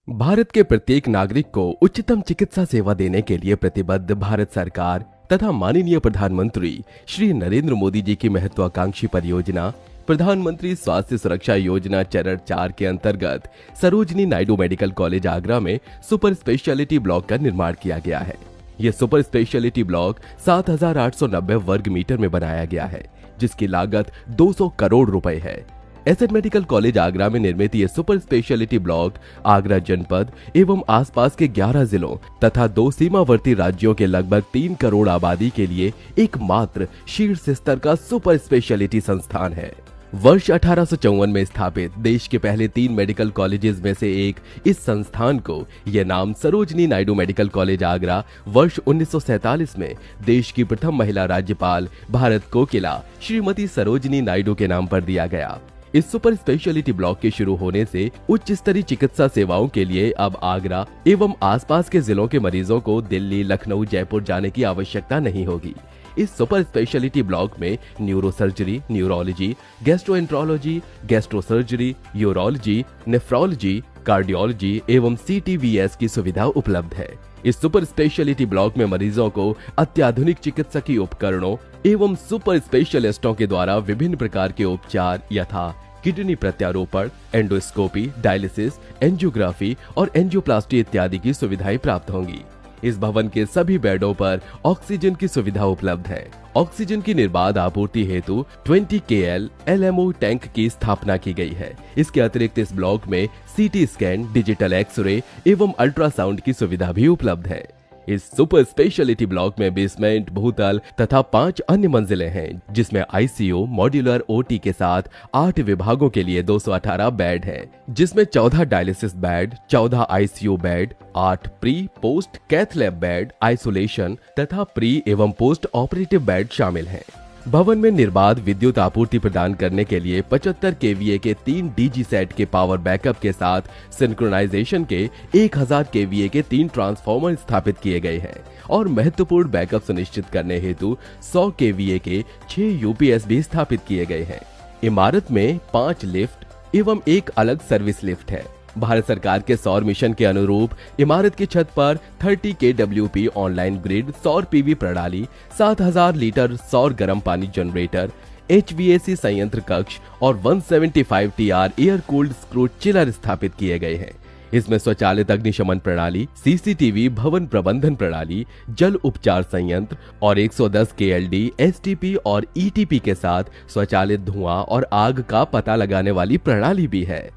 भारत के प्रत्येक नागरिक को उच्चतम चिकित्सा सेवा देने के लिए प्रतिबद्ध भारत सरकार तथा माननीय प्रधानमंत्री श्री नरेंद्र मोदी जी की महत्वाकांक्षी परियोजना प्रधानमंत्री स्वास्थ्य सुरक्षा योजना चरण 4 के अंतर्गत सरोजिनी नायडू मेडिकल कॉलेज आगरा में सुपर स्पेशलिटी ब्लॉक का निर्माण किया गया है। यह सुपर स्पेशलिटी ब्लॉक 7,890 वर्ग मीटर में बनाया गया है, जिसकी लागत 200 करोड़ रुपए है। एसएड मेडिकल कॉलेज आगरा में निर्मित ये सुपर स्पेशलिटी ब्लॉक आगरा जनपद एवं आसपास के 11 जिलों तथा 2 सीमावर्ती राज्यों के लगभग 3 करोड़ आबादी के लिए एकमात्र शीर्ष स्तर का सुपर स्पेशलिटी संस्थान है। वर्ष 1854 में स्थापित देश के पहले 3 मेडिकल कॉलेजेस में से एक इस संस्थान को यह नाम सरोजिनी नायडू मेडिकल कॉलेज आगरा वर्ष 1947 में देश की प्रथम महिला राज्यपाल भारत कोकिला श्रीमती सरोजिनी नायडू के नाम पर दिया गया। इस सुपर स्पेशलिटी ब्लॉक के शुरू होने से उच्च स्तरीय चिकित्सा सेवाओं के लिए अब आगरा एवं आसपास के जिलों के मरीजों को दिल्ली, लखनऊ, जयपुर जाने की आवश्यकता नहीं होगी। इस सुपर स्पेशलिटी ब्लॉक में neuro surgery, neurology, gastroenterology, gastro surgery, urology, nephrology, cardiology एवं CTVS की सुविधा उपलब्ध है। इस सुपर स्पेशलिटी ब्लॉक में मरीजों को अत्याधुनिक चिकित्सकीय उपकरणों एवं सुपर स्पेशलिस्टों के द्वारा विभिन्न प्रकार के उपचार यथा किडनी प्रत्यारोपण, एंडोस्कोपी, डायलिसिस, एंजियोग्राफी और एंजियोप्लास्टी इत्यादि की सुविधाएं प्राप्त होंगी। इस भवन के सभी बेडों पर ऑक्सीजन की सुविधा उपलब्ध है। ऑक्सीजन की निर्बाध आपूर्ति हेतु 20 KL LMO टैंक की स्थापना की गई है। इसके अतिरिक्त इस ब्लॉक में CT स्कैन, डिजिटल एक्सरे एवं अल्ट्रासाउंड की सुविधा भी उपलब्ध है। इस सुपर स्पेशलिटी ब्लॉक में बेसमेंट, भूतल तथा 5 अन्य मंजिलें हैं, जिसमें ICU, मॉड्यूलर OT के साथ 8 विभागों के लिए 218 बेड हैं, जिसमें 14 dialysis bed, 14 ICU bed, 8 pre post cath lab bed, isolation तथा प्री एवं पोस्ट ऑपरेटिव बेड शामिल हैं। भवन में निर्बाध विद्युत आपूर्ति प्रदान करने के लिए 75 kVA के 3 DG सेट के पावर बैकअप के साथ सिंक्रोनाइजेशन के 1000 kVA के 3 ट्रांसफार्मर स्थापित किए गए हैं और महत्वपूर्ण बैकअप सुनिश्चित करने हेतु 100 kVA के 6 UPS भी स्थापित किए गए हैं। इमारत में 5 लिफ्ट एवं एक अलग सर्विस लिफ्ट है। भारत सरकार के सौर मिशन के अनुरूप इमारत की छत पर 30 kWp ऑनलाइन ग्रिड, सौर PV प्रणाली, 7000 लीटर सौर गर्म पानी जनरेटर, HVAC संयंत्र कक्ष और 175 TR air cooled screw chiller स्थापित किए गए हैं। इसमें स्वचालित अग्निशमन प्रणाली, CCTV भवन प्रबंधन प्रणाली, जल उपचार संयंत्र और 110 KLD STP और ETP के साथ स्वचालित धुआं और आग का पता लगाने वाली प्रणाली भी है।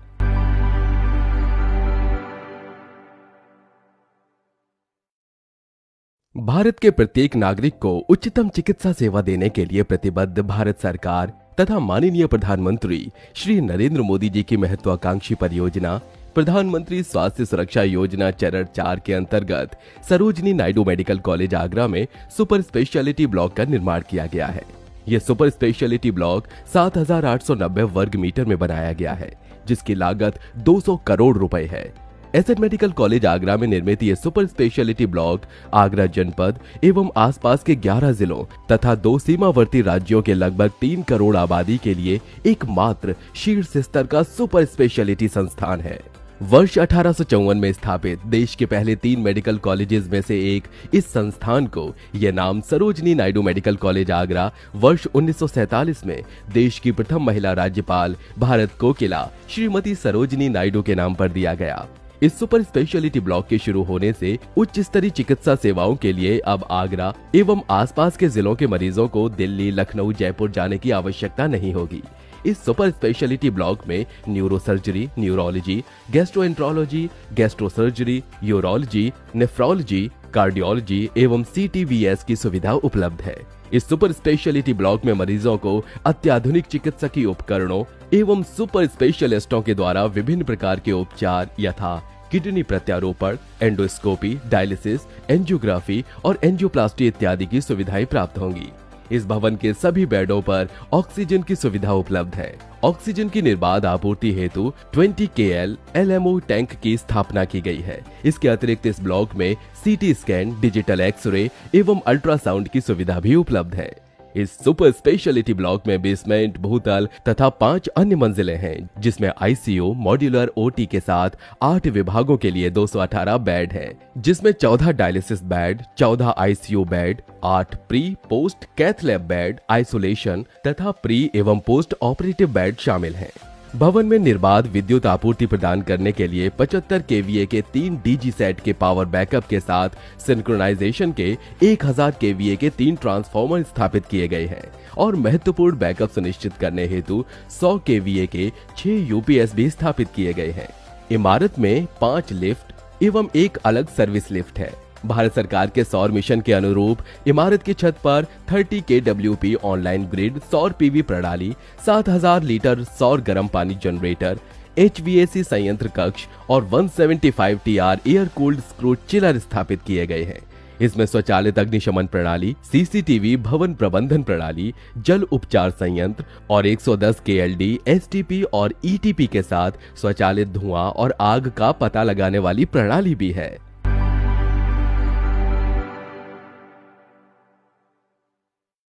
भारत के प्रत्येक नागरिक को उच्चतम चिकित्सा सेवा देने के लिए प्रतिबद्ध भारत सरकार तथा माननीय प्रधानमंत्री श्री नरेंद्र मोदी जी की महत्वाकांक्षी परियोजना प्रधानमंत्री स्वास्थ्य सुरक्षा योजना चरण 4 के अंतर्गत सरोजिनी नायडू मेडिकल कॉलेज आगरा में सुपर स्पेशलिटी ब्लॉक का निर्माण किया गया है। यह सुपर स्पेशलिटी ब्लॉक 7,890 वर्ग मीटर में बनाया गया है, जिसकी लागत 200 करोड़ रुपए है। एसएड मेडिकल कॉलेज आगरा में निर्मित ये सुपर स्पेशलिटी ब्लॉक आगरा जनपद एवं आसपास के 11 जिलों तथा 2 सीमावर्ती राज्यों के लगभग 3 करोड़ आबादी के लिए एकमात्र शीर्ष स्तर का सुपर स्पेशलिटी संस्थान है। वर्ष 1854 में स्थापित देश के पहले 3 मेडिकल कॉलेजेस में से एक इस संस्थान को यह नाम सरोजिनी नायडू मेडिकल कॉलेज आगरा वर्ष 1947 में देश की प्रथम महिला राज्यपाल भारत कोकिला श्रीमती सरोजिनी नायडू के नाम पर दिया गया। इस सुपर स्पेशलिटी ब्लॉक के शुरू होने से उच्च स्तरीय चिकित्सा सेवाओं के लिए अब आगरा एवं आसपास के जिलों के मरीजों को दिल्ली, लखनऊ, जयपुर जाने की आवश्यकता नहीं होगी। इस सुपर स्पेशलिटी ब्लॉक में neuro surgery, neurology, gastroenterology, gastro surgery, urology, nephrology, cardiology एवं CTVS की सुविधा उपलब्ध है। इस सुपर स्पेशलिटी ब्लॉक में मरीजों को अत्याधुनिक चिकित्सकीय उपकरणों एवं सुपर स्पेशलिस्टों के द्वारा विभिन्न प्रकार के उपचार यथा किडनी प्रत्यारोपण, एंडोस्कोपी, डायलिसिस, एंजियोग्राफी और एंजियोप्लास्टी इत्यादि की सुविधाएं प्राप्त होंगी। इस भवन के सभी बेडों पर ऑक्सीजन की सुविधा उपलब्ध है। ऑक्सीजन की निर्बाध आपूर्ति हेतु 20 KL LMO टैंक की स्थापना की गई है। इसके अतिरिक्त इस ब्लॉक में CT स्कैन, डिजिटल एक्सरे एवं अल्ट्रासाउंड की सुविधा भी उपलब्ध है। इस सुपर स्पेशलिटी ब्लॉक में बेसमेंट, भूतल तथा 5 अन्य मंजिलें हैं, जिसमें आईसीयू, मॉड्यूलर ओटी के साथ 8 विभागों के लिए 218 बेड हैं, जिसमें 14 dialysis bed, 14 ICU bed, 8 pre post cath lab bed, isolation तथा प्री एवं पोस्ट ऑपरेटिव बेड शामिल हैं। भवन में निर्बाध विद्युत आपूर्ति प्रदान करने के लिए 75 केवीए के 3 डीजी सेट के पावर बैकअप के साथ सिंक्रोनाइजेशन के 1000 केवीए के 3 ट्रांसफार्मर स्थापित किए गए हैं और महत्वपूर्ण बैकअप सुनिश्चित करने हेतु 100 केवीए के 6 यूपीएस भी स्थापित किए गए हैं। इमारत में 5 लिफ्ट एवं एक अलग सर्विस लिफ्ट है। भारत सरकार के सौर मिशन के अनुरूप इमारत की छत पर 30 kWp ऑनलाइन ग्रिड, सौर पीवी प्रणाली, 7000 लीटर सौर गर्म पानी जनरेटर, HVAC संयंत्र कक्ष और 175 TR air cooled screw chiller स्थापित किए गए हैं। इसमें स्वचालित अग्निशमन प्रणाली, CCTV, भवन प्रबंधन प्रणाली, जल उपचार संयंत्र और 110 KLD, STP और ETP के साथ स्वचालित धुआं और आग का पता लगाने वाली प्रणाली भी है।